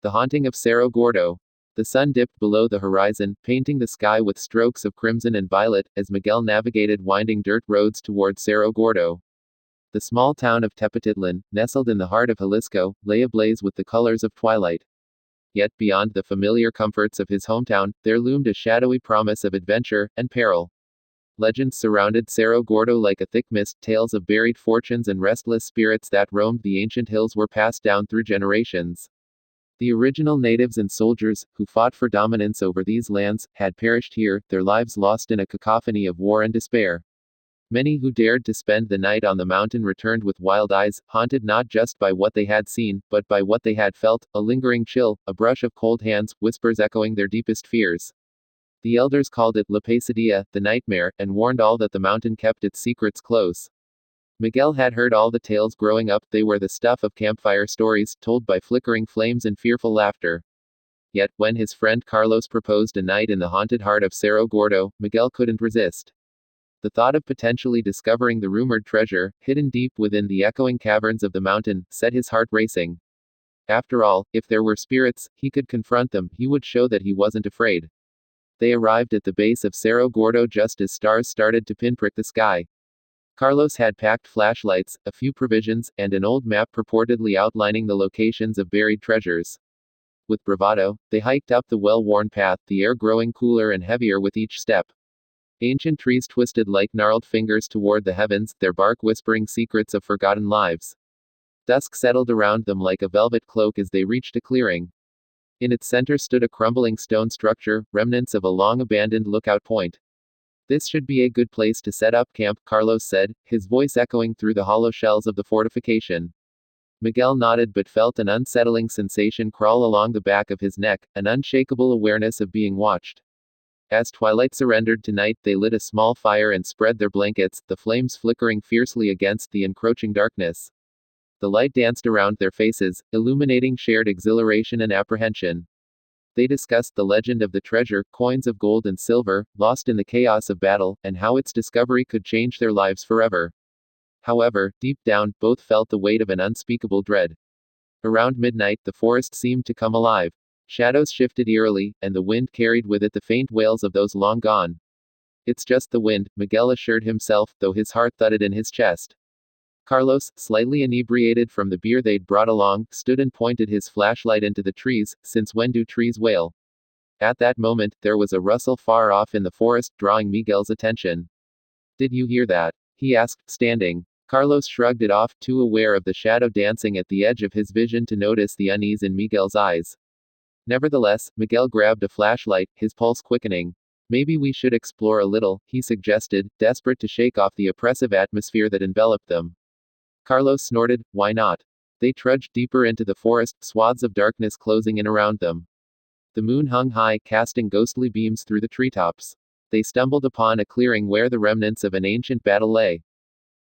The haunting of Cerro Gordo. The sun dipped below the horizon, painting the sky with strokes of crimson and violet, as Miguel navigated winding dirt roads toward Cerro Gordo. The small town of Tepatitlan, nestled in the heart of Jalisco, lay ablaze with the colors of twilight. Yet, beyond the familiar comforts of his hometown, there loomed a shadowy promise of adventure and peril. Legends surrounded Cerro Gordo like a thick mist, tales of buried fortunes and restless spirits that roamed the ancient hills were passed down through generations. The original natives and soldiers, who fought for dominance over these lands, had perished here, their lives lost in a cacophony of war and despair. Many who dared to spend the night on the mountain returned with wild eyes, haunted not just by what they had seen, but by what they had felt, a lingering chill, a brush of cold hands, whispers echoing their deepest fears. The elders called it La Pesadilla, the nightmare, and warned all that the mountain kept its secrets close. Miguel had heard all the tales growing up, they were the stuff of campfire stories, told by flickering flames and fearful laughter. Yet, when his friend Carlos proposed a night in the haunted heart of Cerro Gordo, Miguel couldn't resist. The thought of potentially discovering the rumored treasure, hidden deep within the echoing caverns of the mountain, set his heart racing. After all, if there were spirits, he could confront them, he would show that he wasn't afraid. They arrived at the base of Cerro Gordo just as stars started to pinprick the sky. Carlos had packed flashlights, a few provisions, and an old map purportedly outlining the locations of buried treasures. With bravado, they hiked up the well-worn path, the air growing cooler and heavier with each step. Ancient trees twisted like gnarled fingers toward the heavens, their bark whispering secrets of forgotten lives. Dusk settled around them like a velvet cloak as they reached a clearing. In its center stood a crumbling stone structure, remnants of a long-abandoned lookout point. "This should be a good place to set up camp," Carlos said, his voice echoing through the hollow shells of the fortification. Miguel nodded but felt an unsettling sensation crawl along the back of his neck, an unshakable awareness of being watched. As twilight surrendered to night, they lit a small fire and spread their blankets, the flames flickering fiercely against the encroaching darkness. The light danced around their faces, illuminating shared exhilaration and apprehension. They discussed the legend of the treasure, coins of gold and silver, lost in the chaos of battle, and how its discovery could change their lives forever. However, deep down, both felt the weight of an unspeakable dread. Around midnight, the forest seemed to come alive. Shadows shifted eerily, and the wind carried with it the faint wails of those long gone. "It's just the wind," Miguel assured himself, though his heart thudded in his chest. Carlos, slightly inebriated from the beer they'd brought along, stood and pointed his flashlight into the trees. "Since when do trees wail?" At that moment, there was a rustle far off in the forest, drawing Miguel's attention. "Did you hear that?" he asked, standing. Carlos shrugged it off, too aware of the shadow dancing at the edge of his vision to notice the unease in Miguel's eyes. Nevertheless, Miguel grabbed a flashlight, his pulse quickening. "Maybe we should explore a little," he suggested, desperate to shake off the oppressive atmosphere that enveloped them. Carlos snorted, "Why not?" They trudged deeper into the forest, swaths of darkness closing in around them. The moon hung high, casting ghostly beams through the treetops. They stumbled upon a clearing where the remnants of an ancient battle lay.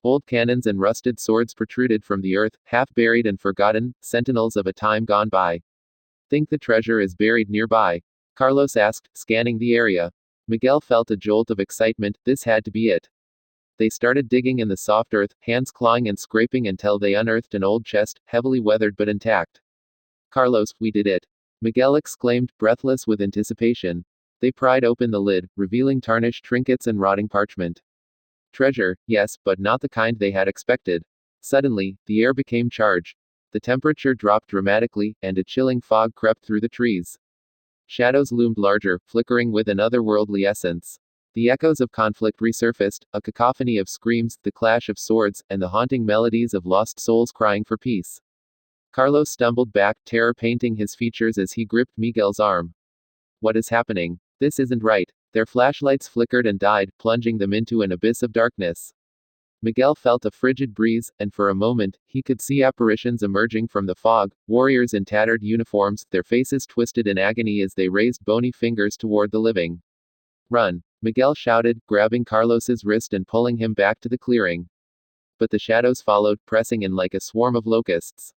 Old cannons and rusted swords protruded from the earth, half buried and forgotten, sentinels of a time gone by. "Think the treasure is buried nearby?" Carlos asked, scanning the area. Miguel felt a jolt of excitement, this had to be it. They started digging in the soft earth, hands clawing and scraping until they unearthed an old chest, heavily weathered but intact. "Carlos, we did it!" Miguel exclaimed, breathless with anticipation. They pried open the lid, revealing tarnished trinkets and rotting parchment. Treasure, yes, but not the kind they had expected. Suddenly, the air became charged. The temperature dropped dramatically, and a chilling fog crept through the trees. Shadows loomed larger, flickering with an otherworldly essence. The echoes of conflict resurfaced, a cacophony of screams, the clash of swords, and the haunting melodies of lost souls crying for peace. Carlos stumbled back, terror painting his features as he gripped Miguel's arm. "What is happening? This isn't right." Their flashlights flickered and died, plunging them into an abyss of darkness. Miguel felt a frigid breeze, and for a moment, he could see apparitions emerging from the fog, warriors in tattered uniforms, their faces twisted in agony as they raised bony fingers toward the living. "Run!" Miguel shouted, grabbing Carlos's wrist and pulling him back to the clearing. But the shadows followed, pressing in like a swarm of locusts.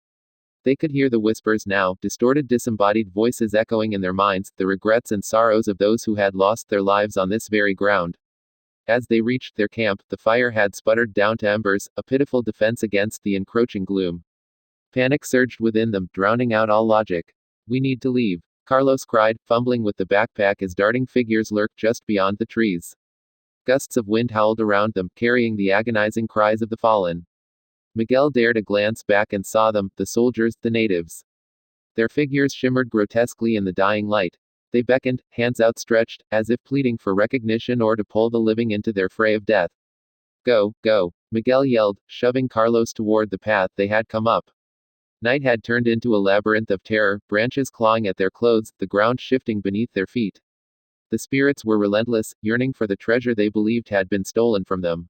They could hear the whispers now, distorted disembodied voices echoing in their minds, the regrets and sorrows of those who had lost their lives on this very ground. As they reached their camp, the fire had sputtered down to embers, a pitiful defense against the encroaching gloom. Panic surged within them, drowning out all logic. We need to leave, Carlos cried, fumbling with the backpack as darting figures lurked just beyond the trees. Gusts of wind howled around them, carrying the agonizing cries of the fallen. Miguel dared a glance back and saw them, the soldiers, the natives. Their figures shimmered grotesquely in the dying light. They beckoned, hands outstretched, as if pleading for recognition or to pull the living into their fray of death. Go, go, Miguel yelled, shoving Carlos toward the path they had come up. Night had turned into a labyrinth of terror, branches clawing at their clothes, the ground shifting beneath their feet. The spirits were relentless, yearning for the treasure they believed had been stolen from them.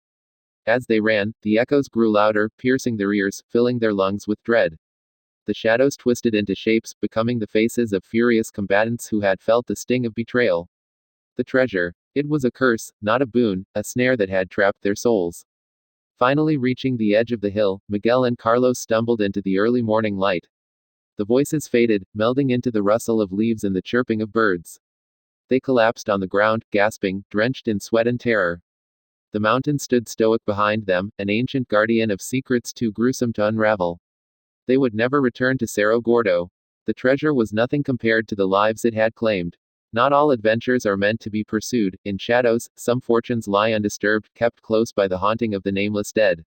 As they ran, the echoes grew louder, piercing their ears, filling their lungs with dread. The shadows twisted into shapes, becoming the faces of furious combatants who had felt the sting of betrayal. The treasure. It was a curse, not a boon, a snare that had trapped their souls. Finally reaching the edge of the hill, Miguel and Carlos stumbled into the early morning light. The voices faded, melding into the rustle of leaves and the chirping of birds. They collapsed on the ground, gasping, drenched in sweat and terror. The mountain stood stoic behind them, an ancient guardian of secrets too gruesome to unravel. They would never return to Cerro Gordo. The treasure was nothing compared to the lives it had claimed. Not all adventures are meant to be pursued. In shadows, some fortunes lie undisturbed, kept close by the haunting of the nameless dead.